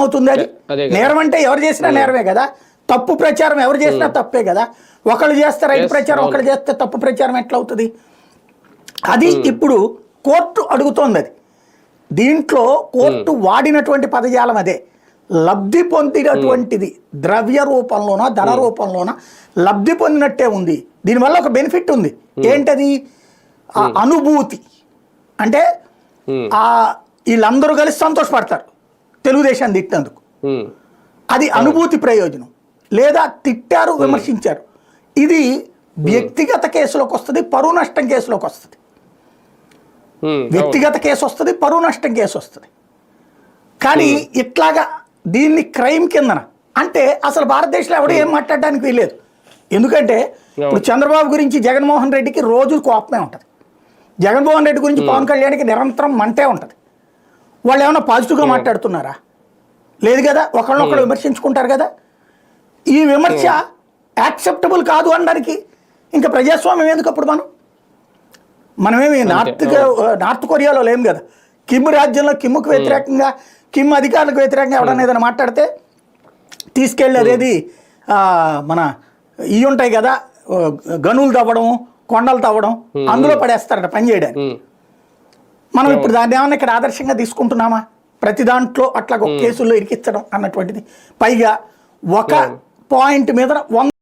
అవుతుంది అది నేరం అంటే ఎవరు చేసినా నేరమే కదా, తప్పు ప్రచారం ఎవరు చేసినా తప్పే కదా. ఒకళ్ళు చేస్తే రైతు ప్రచారం, ఒకళ్ళు చేస్తే తప్పు ప్రచారం ఎట్లా అవుతుంది? అది ఇప్పుడు కోర్టు అడుగుతోంది. అది దీంట్లో కోర్టు వాడినటువంటి పదజాలం అదే. లబ్ధి పొందినటువంటిది ద్రవ్య రూపంలోనో ధన రూపంలోనో లబ్ధి పొందినట్టే ఉంది. దీనివల్ల ఒక బెనిఫిట్ ఉంది. ఏంటది? ఆ అనుభూతి. అంటే వీళ్ళందరూ కలిసి సంతోషపడతారు తెలుగుదేశాన్ని తిట్టినందుకు, అది అనుభూతి ప్రయోజనం. లేదా తిట్టారు, విమర్శించారు, ఇది వ్యక్తిగత కేసులోకి వస్తుంది, పరువు నష్టం కేసులోకి వస్తుంది. వ్యక్తిగత కేసు వస్తుంది, పరువు నష్టం కేసు వస్తుంది. కానీ ఇట్లాగా దీన్ని క్రైమ్ కిందన అంటే అసలు భారతదేశంలో ఎవడో ఏం మాట్లాడడానికి వీల్లేదు. ఎందుకంటే ఇప్పుడు చంద్రబాబు గురించి జగన్మోహన్ రెడ్డికి రోజు కోపమే ఉంటుంది, జగన్మోహన్ రెడ్డి గురించి పవన్ కళ్యాణ్కి నిరంతరం మంటే ఉంటుంది. వాళ్ళు ఏమైనా పాజిటివ్గా మాట్లాడుతున్నారా? లేదు కదా, ఒకళ్ళనొకళ్ళు విమర్శించుకుంటారు కదా. ఈ విమర్శ యాక్సెప్టబుల్ కాదు అనడానికి ఇంకా ప్రజాస్వామ్యం ఎందుకు? అప్పుడు మనమేమి నార్త్ కొరియాలో లేము కదా. కిమ్ రాజ్యంలో కిమ్కు వ్యతిరేకంగా, కిమ్ అధికారులకు వ్యతిరేకంగా ఎవడన్నా ఏదైనా మాట్లాడితే తీసుకెళ్ళి అదేది మన ఇవి ఉంటాయి కదా, గనులు తవ్వడం, కొండలు తవ్వడం, అందులో పడేస్తారట పని చేయడానికి. మనం ఇప్పుడు దాన్ని ఏమన్నా ఇక్కడ ఆదర్శంగా తీసుకుంటున్నామా? ప్రతి దాంట్లో అట్లా ఒక కేసుల్లో ఇరికించడం అన్నటువంటిది. పైగా ఒక పాయింట్ మీద